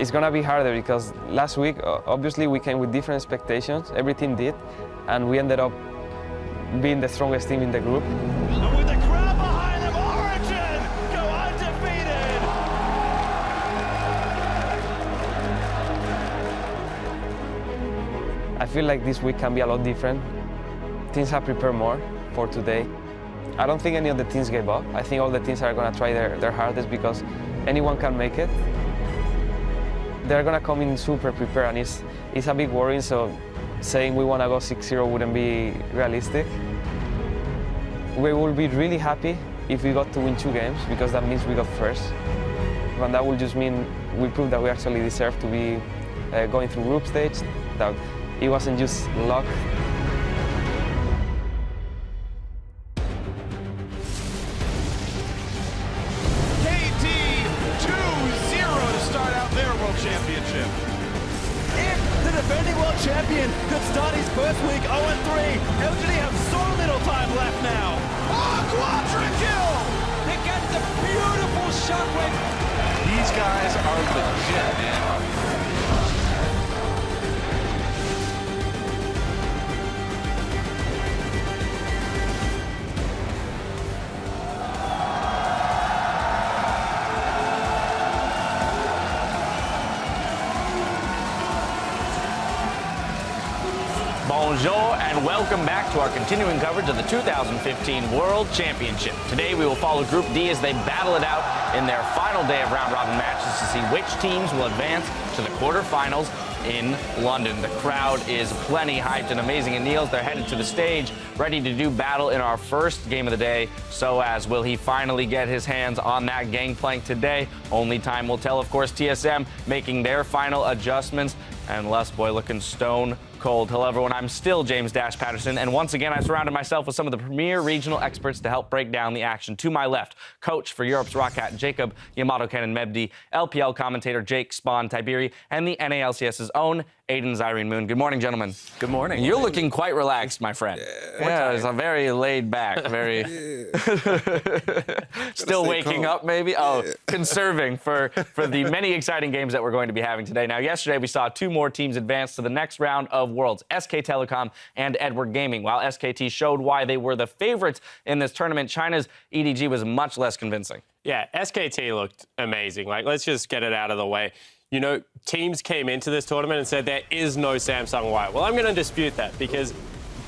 it's gonna be harder because last week, obviously, we came with different expectations. Every team did, and we ended up being the strongest team in the group. And with the crowd behind them, Origin go undefeated. I feel like this week can be a lot different. Teams have prepared more for today. I don't think any of the teams gave up. I think all the teams are gonna try their hardest because anyone can make it. They're gonna come in super prepared, and it's a big worry, so saying we wanna go 6-0 wouldn't be realistic. We will be really happy if we got to win 2 games because that means we got first. And that will just mean we proved that we actually deserve to be going through group stage, that it wasn't just luck. Championship. If the defending world champion could start his first week 0-3, LGD have so little time left now. Oh, quadra kill! They get the beautiful shockwave. These guys are legit, man. Bonjour and welcome back to our continuing coverage of the 2015 World Championship. Today we will follow Group D as they battle it out in their final day of round-robin matches to see which teams will advance to the quarterfinals in London. The crowd is plenty hyped and amazing in Niels. They're headed to the stage, ready to do battle in our first game of the day. So as will he finally get his hands on that gangplank today? Only time will tell. Of course, TSM making their final adjustments, and Les Boy looking stone cold. Hello, everyone. I'm still James Dash Patterson, and once again, I surrounded myself with some of the premier regional experts to help break down the action. To my left, coach for Europe's Rocket, Jacob Yamato Cannon Mebdi, LPL commentator Jake Spawn Tiberi, and the NALCS's own Aiden Zyrene Moon. Good morning, gentlemen. Good morning. You're looking quite relaxed, my friend. Yeah, it's a very laid back, very still waking up, maybe. Oh, conserving for the many exciting games that we're going to be having today. Now, yesterday we saw 2 more teams advance to the next round of Worlds, SK Telecom and Edward Gaming. While SKT showed why they were the favorites in this tournament, China's EDG was much less convincing. Yeah, SKT looked amazing. Like, let's just get it out of the way. You know, teams came into this tournament and said there is no Samsung White. Well, I'm going to dispute that because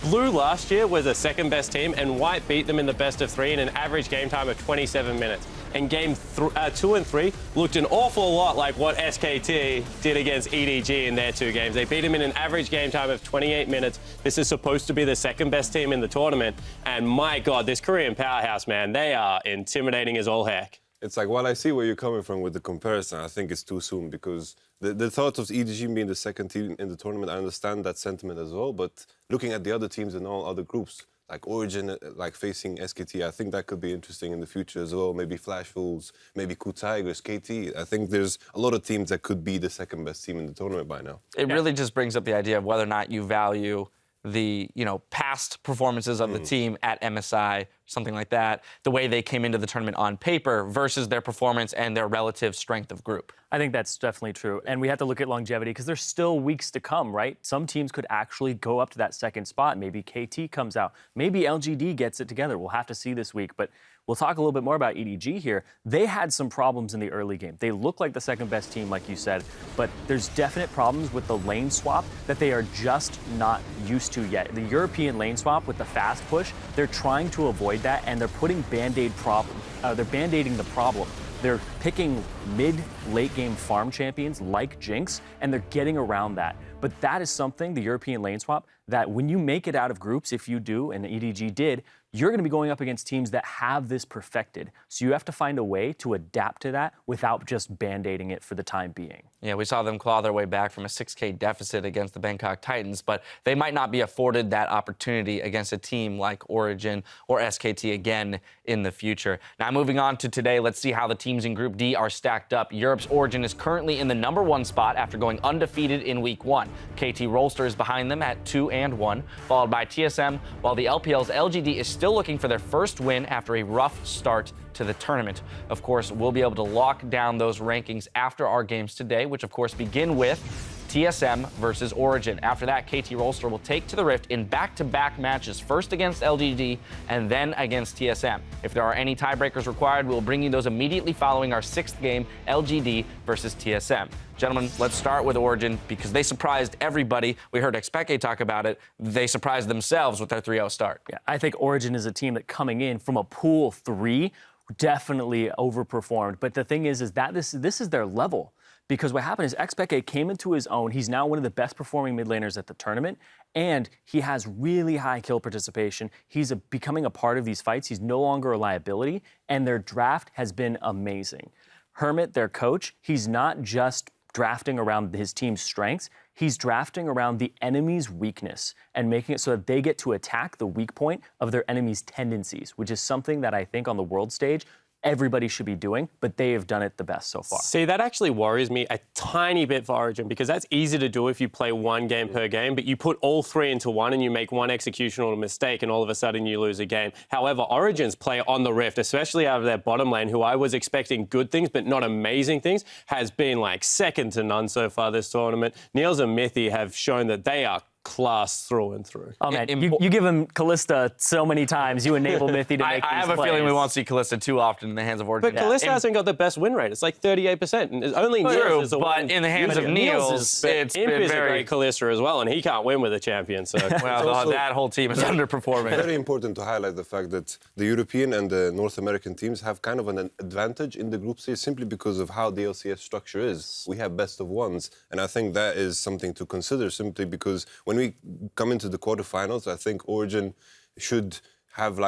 Blue last year was the second best team and White beat them in the best of 3 in an average game time of 27 minutes. And game 2 and 3 looked an awful lot like what SKT did against EDG in their 2 games. They beat them in an average game time of 28 minutes. This is supposed to be the second best team in the tournament. And my God, this Korean powerhouse, man, they are intimidating as all heck. It's like, while I see where you're coming from with the comparison, I think it's too soon because the thought of EDG being the second team in the tournament, I understand that sentiment as well, but looking at the other teams in all other groups, like Origin, like facing SKT, I think that could be interesting in the future as well. Maybe Flash Fools, maybe Cool Tigers, KT. I think there's a lot of teams that could be the second best team in the tournament by now. It really just brings up the idea of whether or not you value the, past performances of the team at MSI, something like that, the way they came into the tournament on paper versus their performance and their relative strength of group. I think that's definitely true. And we have to look at longevity because there's still weeks to come, right? Some teams could actually go up to that second spot. Maybe KT comes out. Maybe LGD gets it together. We'll have to see this week. But we'll talk a little bit more about EDG here. They had some problems in the early game. They look like the second best team, like you said, but there's definite problems with the lane swap that they are just not used to yet. The European lane swap with the fast push, they're trying to avoid that, and they're putting Band-Aid problem. They're Band-Aiding the problem. They're picking mid-late game farm champions like Jinx, and they're getting around that. But that is something, the European lane swap, that when you make it out of groups, if you do, and the EDG did, you're going to be going up against teams that have this perfected. So you have to find a way to adapt to that without just Band-Aiding it for the time being. Yeah, we saw them claw their way back from a 6K deficit against the Bangkok Titans, but they might not be afforded that opportunity against a team like Origin or SKT again in the future. Now, moving on to today, let's see how the teams in Group D are stacked up. Europe's Origin is currently in the #1 spot after going undefeated in Week 1. KT Rolster is behind them at 2-1, followed by TSM, while the LPL's LGD is still looking for their first win after a rough start to the tournament. Of course, we'll be able to lock down those rankings after our games today, which of course begin with TSM versus Origin. After that, KT Rolster will take to the Rift in back-to-back matches, first against LGD and then against TSM. If there are any tiebreakers required, we'll bring you those immediately following our 6th game, LGD versus TSM. Gentlemen, let's start with Origin because they surprised everybody. We heard XPeke talk about it. They surprised themselves with their 3-0 start. Yeah, I think Origin is a team that coming in from a pool 3 definitely overperformed. But the thing is that this is their level. Because what happened is XPeke came into his own. He's now one of the best performing mid laners at the tournament, and he has really high kill participation. He's becoming a part of these fights. He's no longer a liability, and their draft has been amazing. Hermit, their coach, he's not just drafting around his team's strengths. He's drafting around the enemy's weakness and making it so that they get to attack the weak point of their enemy's tendencies, which is something that I think on the world stage everybody should be doing, but they have done it the best so far. See, that actually worries me a tiny bit for Origin because that's easy to do if you play one game per game, but you put all 3 into one and you make one executional mistake and all of a sudden you lose a game. However, Origin's play on the Rift, especially out of their bottom lane, who I was expecting good things but not amazing things, has been like second to none so far this tournament. Niels and Mithy have shown that they are class through and through. Oh man, you give him Callista so many times. You enable Mithy to make I these have plays. a feeling we won't see Callista too often in the hands of Origin. But Callista hasn't got the best win rate. It's like 38%. And it's only Niels is the one. But in the hands of Niels, it's Imp been is very... a great Callista as well, and he can't win with a champion. So Well, also that whole team is underperforming. Very important to highlight the fact that the European and the North American teams have kind of an advantage in the group stage simply because of how the LCS structure is. We have best of ones, and I think that is something to consider simply because when we come into the quarterfinals, I think Origin should have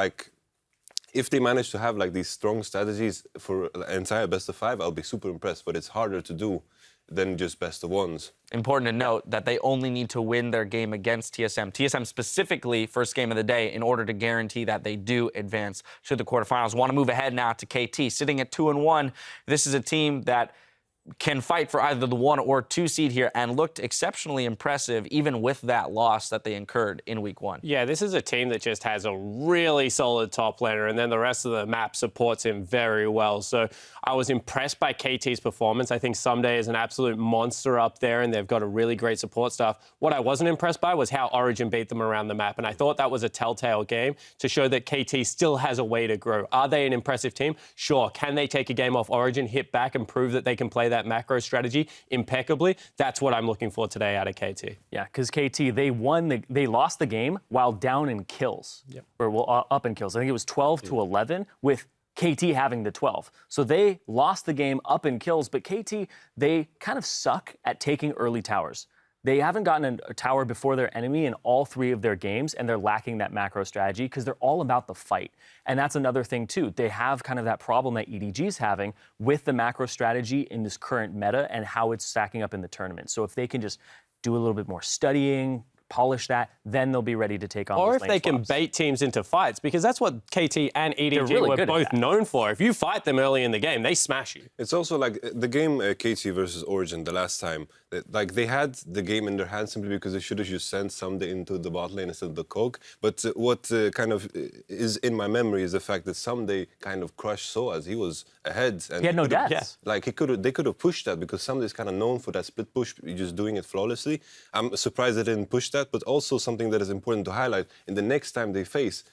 if they manage to have these strong strategies for the entire best of 5, I'll be super impressed, but it's harder to do than just best of ones. Important to note that they only need to win their game against TSM. TSM specifically, first game of the day, in order to guarantee that they do advance to the quarterfinals. Want to move ahead now to KT, sitting at 2-1. This is a team that can fight for either the 1 or 2 seed here and looked exceptionally impressive even with that loss that they incurred in week 1. Yeah, this is a team that just has a really solid top laner, and then the rest of the map supports him very well. So I was impressed by KT's performance. I think Someday is an absolute monster up there, and they've got a really great support staff. What I wasn't impressed by was how Origin beat them around the map, and I thought that was a telltale game to show that KT still has a way to grow. Are they an impressive team? Sure. Can they take a game off Origin, hit back, and prove that they can play that macro strategy impeccably? That's what I'm looking for today out of KT. Yeah, because KT, they lost the game while down in kills, or up in kills. I think it was 12-11 with KT having the 12. So they lost the game up in kills, but KT, they kind of suck at taking early towers. They haven't gotten a tower before their enemy in all 3 of their games, and they're lacking that macro strategy because they're all about the fight. And that's another thing, too. They have kind of that problem that EDG's having with the macro strategy in this current meta and how it's stacking up in the tournament. So if they can just do a little bit more studying, polish that, then they'll be ready to take on or those if lane they can swaps. bait teams into fights, because that's what KT and EDG really were good at both that. known for. If you fight them early in the game, they smash you. It's also like the game KT versus Origin the last time. They had the game in their hands simply because they should have just sent Someday into the bot lane instead of the Coke. But what kind of is in my memory is the fact that Someday kind of crushed Soaz. He was ahead. And He had no deaths. Yeah. They could have pushed that because Someday is kind of known for that split push, just doing it flawlessly. I'm surprised they didn't push that, but also something that is important to highlight, in the next time they face,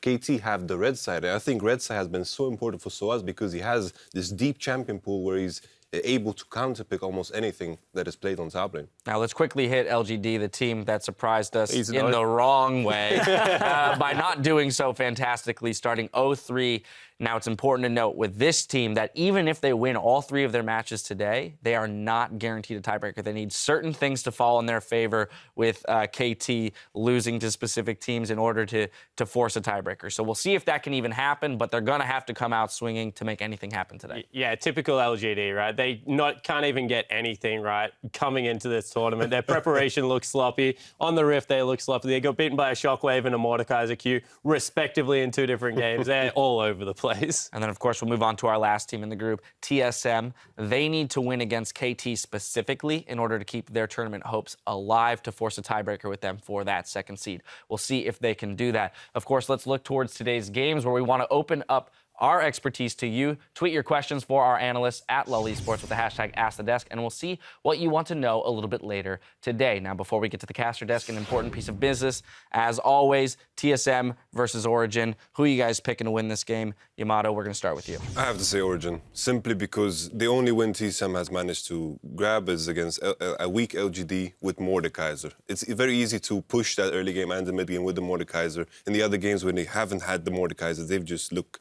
KT have the red side. I think red side has been so important for Soaz because he has this deep champion pool where he's able to counterpick almost anything that is played on top lane. Now let's quickly hit LGD, the team that surprised us in the wrong way by not doing so fantastically, starting 0-3. Now, it's important to note with this team that even if they win all 3 of their matches today, they are not guaranteed a tiebreaker. They need certain things to fall in their favor with KT losing to specific teams in order to force a tiebreaker. So we'll see if that can even happen, but they're going to have to come out swinging to make anything happen today. Yeah, typical LGD, right? They can't even get anything right coming into this tournament. Their preparation looks sloppy. On the Rift, they look sloppy. They got beaten by a Shockwave and a Mordekaiser Q, respectively, in 2 different games. They're all over the place. place. And then, of course, we'll move on to our last team in the group, TSM. They need to win against KT specifically in order to keep their tournament hopes alive to force a tiebreaker with them for that second seed. We'll see if they can do that. Of course, let's look towards today's games where we want to open up our expertise to you. Tweet your questions for our analysts at LoL Esports with the hashtag AskTheDesk, and we'll see what you want to know a little bit later today. Now, before we get to the caster desk, an important piece of business. As always, TSM versus Origin. Who are you guys picking to win this game? Yamato, we're going to start with you. I have to say Origin, simply because the only win TSM has managed to grab is against a weak LGD with Mordekaiser. It's very easy to push that early game and the mid game with the Mordekaiser. In the other games, when they haven't had the Mordekaiser, they've just looked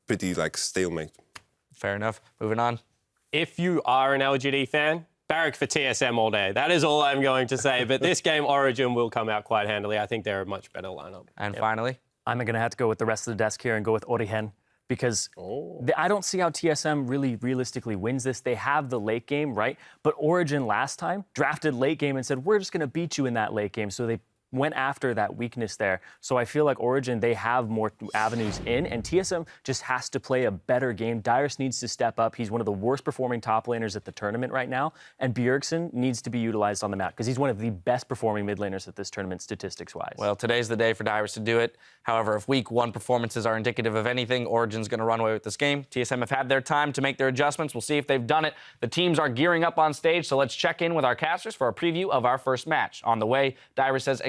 pretty like stalemate. Fair enough. Moving on. If you are an LGD fan, barrack for TSM all day. That is all I'm going to say. But this game, Origin will come out quite handily. I think they're a much better lineup. And finally, I'm going to have to go with the rest of the desk here and go with Origen because I don't see how TSM really realistically wins this. They have the late game, right? But Origin last time drafted late game and said, we're just going to beat you in that late game. So they went after that weakness there. So I feel like Origin, they have more avenues in, and TSM just has to play a better game. Dyrus needs to step up. He's one of the worst performing top laners at the tournament right now, and Bjergsen needs to be utilized on the map because he's one of the best performing mid laners at this tournament statistics-wise. well, today's the day for Dyrus to do it. However, if week one performances are indicative of anything, Origin's going to run away with this game. TSM have had their time to make their adjustments. We'll see if they've done it. The teams are gearing up on stage, so let's check in with our casters for a preview of our first match. On the way, Dyrus says